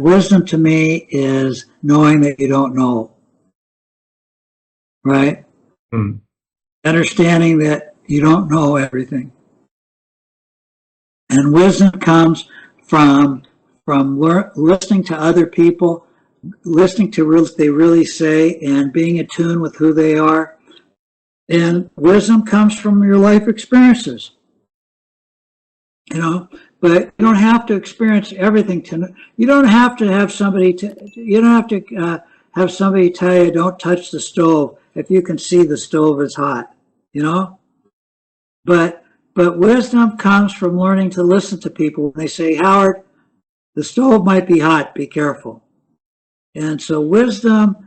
wisdom to me is knowing that you don't know, right? Understanding that you don't know everything. And wisdom comes from listening to other people, listening to what they really say, and being in tune with who they are. And wisdom comes from your life experiences, you know. But you don't have to experience everything you don't have to have somebody have somebody tell you don't touch the stove if you can see the stove is hot, you know. But wisdom comes from learning to listen to people when they say, Howard, the stove might be hot, be careful. And so wisdom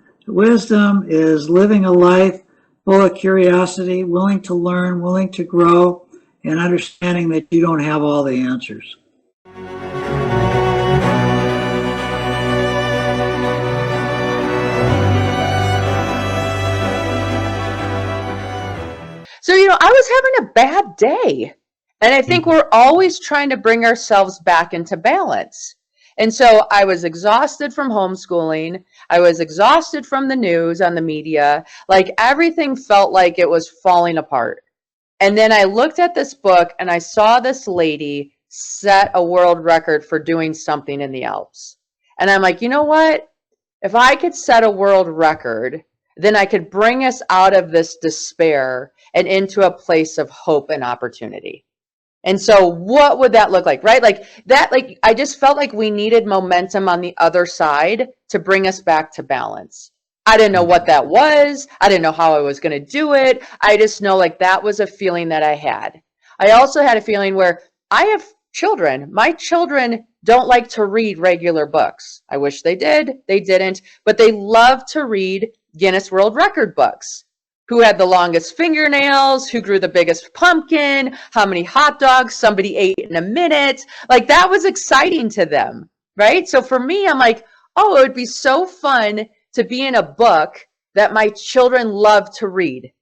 is living a life full of curiosity, willing to learn, willing to grow, and understanding that you don't have all the answers. So, you know, I was having a bad day. And I think we're always trying to bring ourselves back into balance. And so I was exhausted from homeschooling. I was exhausted from the news on the media. Like everything felt like it was falling apart. And then I looked at this book and I saw this lady set a world record for doing something in the Alps. And I'm like, you know what? If I could set a world record, then I could bring us out of this despair and into a place of hope and opportunity. And so what would that look like, right? I just felt like we needed momentum on the other side to bring us back to balance. I didn't know what that was. I didn't know how I was going to do it. I just know like that was a feeling that I had. I also had a feeling where I have children. My children don't like to read regular books. I wish they did. They didn't. But they love to read Guinness World Record books. Who had the longest fingernails, who grew the biggest pumpkin, how many hot dogs somebody ate in a minute. Like that was exciting to them, right? So for me, I'm like, oh, it would be so fun to be in a book that my children love to read.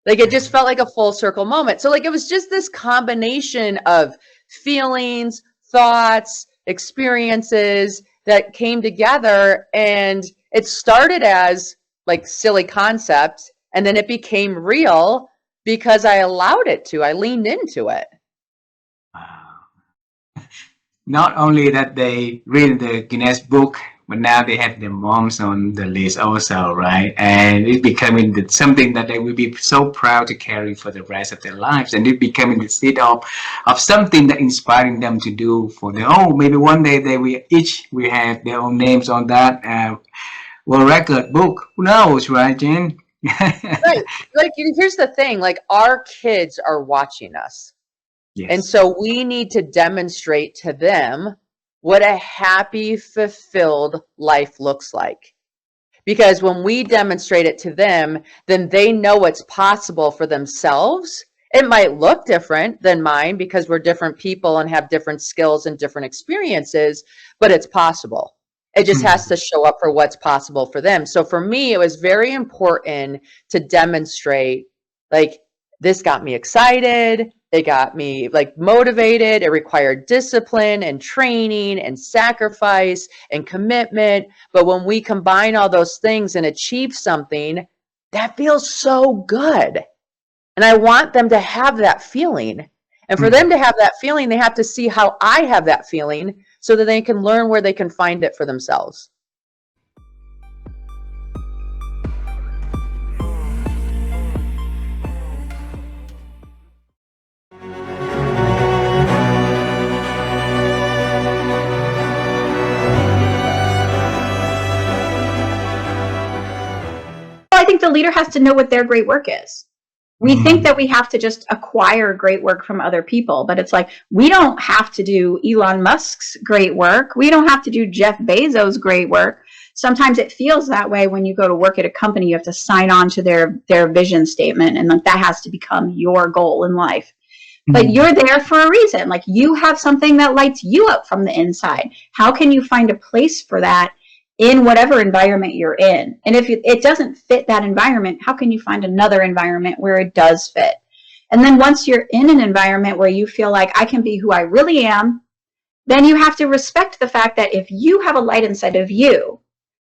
Like it just felt like a full circle moment. So like it was just this combination of feelings, thoughts, experiences that came together. And it started as like silly concepts. And then it became real because I allowed it to. I leaned into it. Wow. Not only that they read the Guinness book, but now they have their moms on the list also, right? And it's becoming something that they will be so proud to carry for the rest of their lives. And it becoming the seed of something that inspiring them to do for their own. Maybe one day they will have their own names on that world record book. Who knows, right, Jenn? Right. Like here's the thing, like our kids are watching us. Yes. And so we need to demonstrate to them what a happy, fulfilled life looks like. Because when we demonstrate it to them, then they know what's possible for themselves. It might look different than mine because we're different people and have different skills and different experiences, but it's possible. It just has to show up for what's possible for them. So for me, it was very important to demonstrate, like, this got me excited. It got me like motivated. It required discipline and training and sacrifice and commitment. But when we combine all those things and achieve something, that feels so good. And I want them to have that feeling. And for them to have that feeling, they have to see how I have that feeling so that they can learn where they can find it for themselves. I think the leader has to know what their great work is. We think that we have to just acquire great work from other people, but it's like, we don't have to do Elon Musk's great work. We don't have to do Jeff Bezos' great work. Sometimes it feels that way when you go to work at a company. You have to sign on to their vision statement, and like that has to become your goal in life. But you're there for a reason. Like you have something that lights you up from the inside. How can you find a place for that in whatever environment you're in? And if it doesn't fit that environment, how can you find another environment where it does fit? And then once you're in an environment where you feel like I can be who I really am, then you have to respect the fact that if you have a light inside of you,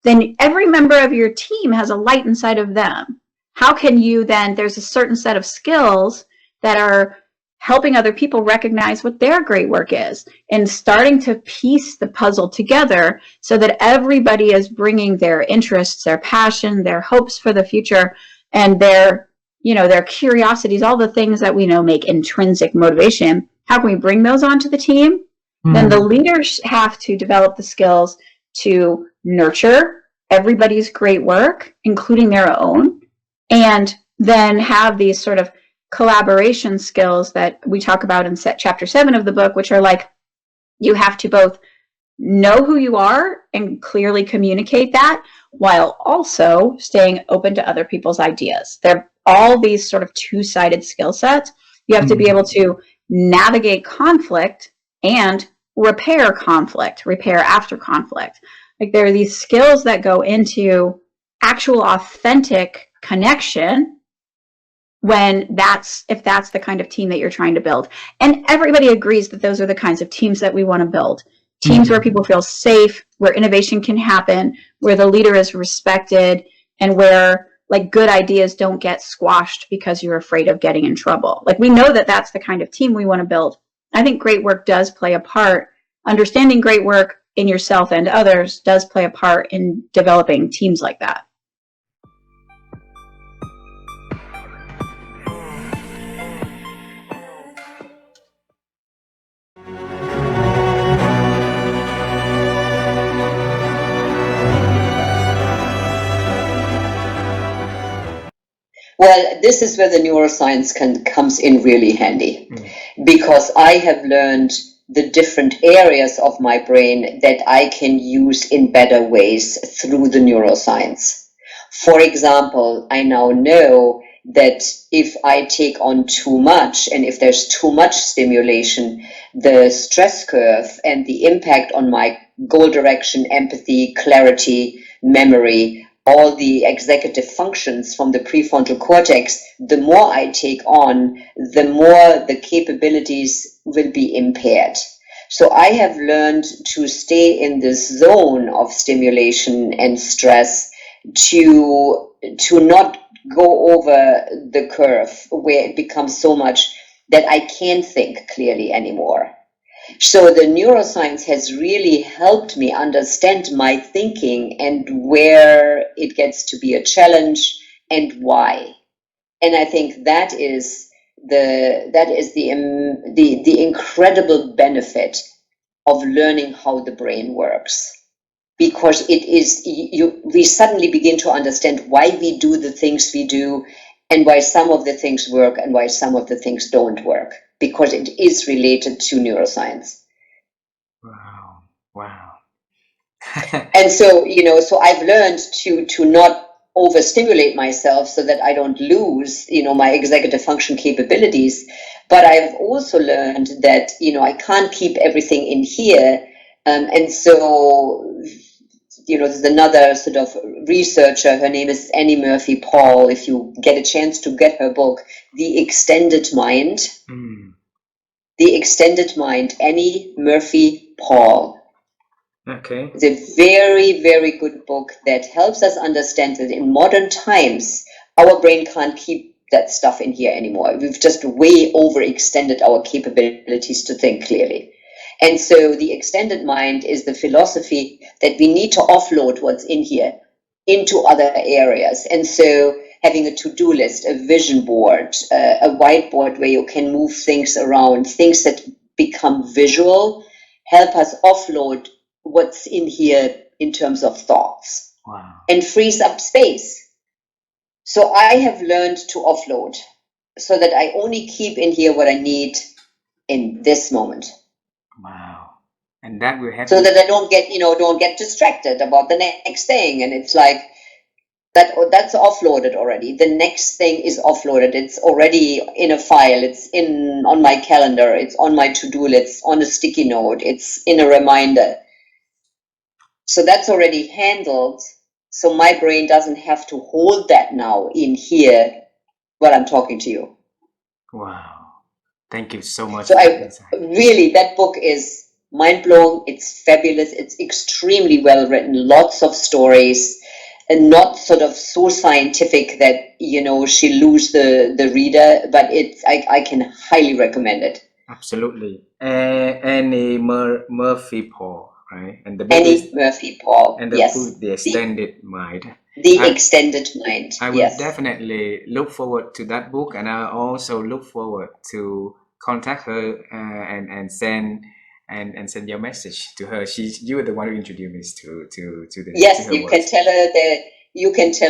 then every member of your team has a light inside of them. How can you then, there's a certain set of skills that are helping other people recognize what their great work is and starting to piece the puzzle together so that everybody is bringing their interests, their passion, their hopes for the future, and their, you know, their curiosities, all the things that we know make intrinsic motivation. How can we bring those onto the team? Mm-hmm. Then the leaders have to develop the skills to nurture everybody's great work, including their own, and then have these sort of collaboration skills that we talk about in chapter 7 of the book, which are like, you have to both know who you are and clearly communicate that while also staying open to other people's ideas. They're all these sort of two-sided skill sets. You have to be able to navigate conflict and repair after conflict. Like, there are these skills that go into actual authentic connection if that's the kind of team that you're trying to build. And everybody agrees that those are the kinds of teams that we want to build. Teams where people feel safe, where innovation can happen, where the leader is respected, and where like good ideas don't get squashed because you're afraid of getting in trouble. Like, we know that that's the kind of team we want to build. I think great work does play a part. Understanding great work in yourself and others does play a part in developing teams like that. Well, this is where the neuroscience comes in really handy, because I have learned the different areas of my brain that I can use in better ways through the neuroscience. For example, I now know that if I take on too much, and if there's too much stimulation, the stress curve and the impact on my goal direction, empathy, clarity, memory, all the executive functions from the prefrontal cortex, the more I take on, the more the capabilities will be impaired. So I have learned to stay in this zone of stimulation and stress, to not go over the curve where it becomes so much that I can't think clearly anymore. So the neuroscience has really helped me understand my thinking and where it gets to be a challenge and why. And I think that is the incredible benefit of learning how the brain works, because we suddenly begin to understand why we do the things we do, and why some of the things work and why some of the things don't work, because it is related to neuroscience. Wow. And so, so I've learned to not overstimulate myself so that I don't lose, my executive function capabilities. But I've also learned that, I can't keep everything in here. And so, there's another sort of researcher, her name is Annie Murphy Paul. If you get a chance to get her book, The Extended Mind. The Extended Mind, Annie Murphy Paul. Okay. It's a very, very good book that helps us understand that in modern times, our brain can't keep that stuff in here anymore. We've just way overextended our capabilities to think clearly. And so the extended mind is the philosophy that we need to offload what's in here into other areas. And so having a to-do list, a vision board, a whiteboard where you can move things around, things that become visual, help us offload what's in here in terms of thoughts. Wow. And frees up space. So I have learned to offload so that I only keep in here what I need in this moment. Wow. And that will happen. So that I don't get distracted about the next thing. And it's like, that's offloaded already. The next thing is offloaded. It's already in a file. It's on my calendar. It's on my to-do list. On a sticky note. It's in a reminder. So that's already handled. So my brain doesn't have to hold that now in here while I'm talking to you. Wow. Thank you so much. So that book is mind blown. It's fabulous. It's extremely well written. Lots of stories, and not sort of so scientific that she lose the reader. But I can highly recommend it. Absolutely. Annie Murphy Paul, right? And the book Annie is, Murphy Paul. and the Yes. book, The Extended Mind. The Extended Mind. I will Yes. definitely look forward to that book, and I also look forward to contact her and send your message to her. You were the one who introduced me to the Yes, to her you work. can tell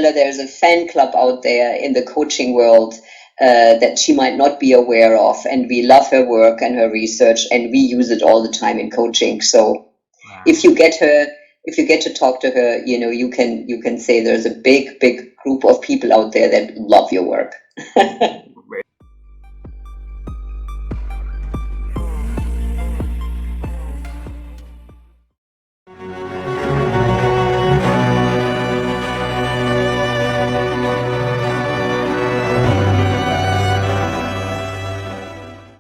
her that there's a fan club out there in the coaching world that she might not be aware of, and we love her work and her research, and we use it all the time in coaching. So Wow. if you get to talk to her, you can say there's a big group of people out there that love your work.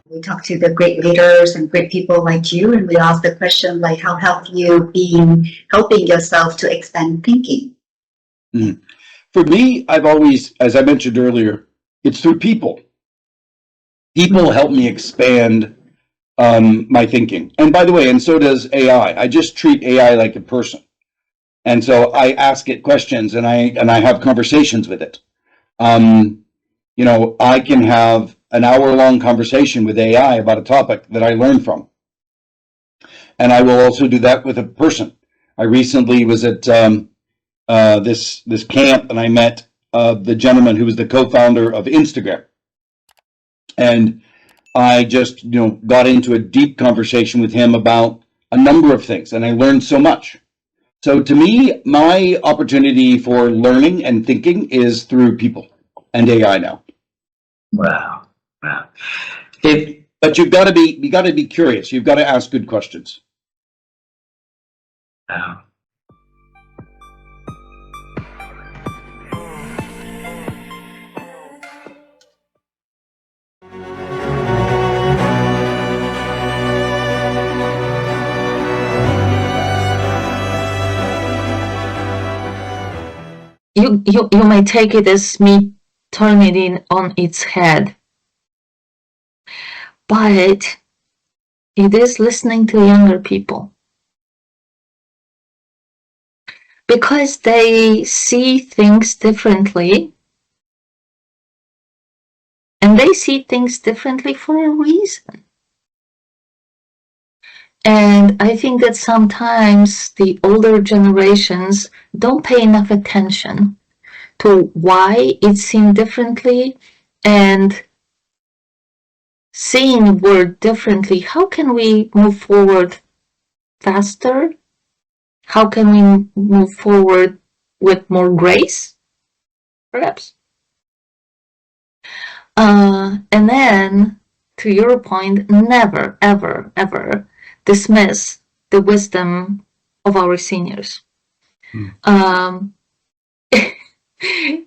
We talk to the great leaders and great people like you, and we ask the question like, how have you been helping yourself to expand thinking? For me, I've always, as I mentioned earlier, it's through people. People help me expand my thinking. And by the way, and so does AI. I just treat AI like a person. And so I ask it questions and I have conversations with it. I can have an hour-long conversation with AI about a topic that I learned from. And I will also do that with a person. I recently was at this camp, and I met the gentleman who was the co-founder of Instagram. And I just, got into a deep conversation with him about a number of things, and I learned so much. So to me, my opportunity for learning and thinking is through people and AI now. Wow. But you got to be curious. You've got to ask good questions. Wow. You may take it as me turning it on its head, but it is listening to younger people because they see things differently, and they see things differently for a reason. And I think that sometimes the older generations don't pay enough attention to why it's seen differently, and seeing word differently, how can we move forward faster? How can we move forward with more grace, perhaps? And then, to your point, never, ever, ever dismiss the wisdom of our seniors.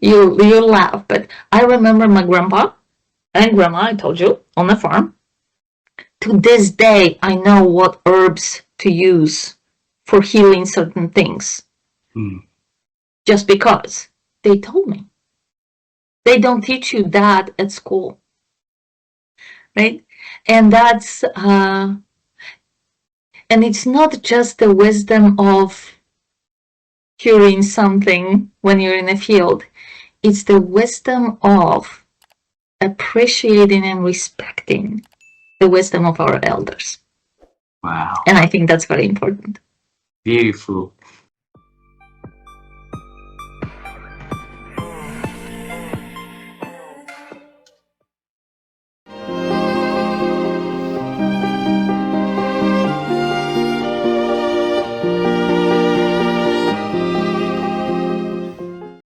You laugh, but I remember my grandpa and grandma, I told you, on the farm. To this day, I know what herbs to use for healing certain things. Just because they told me. They don't teach you that at school, right? And that's, and it's not just the wisdom of hearing something when you're in a field. It's the wisdom of appreciating and respecting the wisdom of our elders. Wow. And I think that's very important. Beautiful.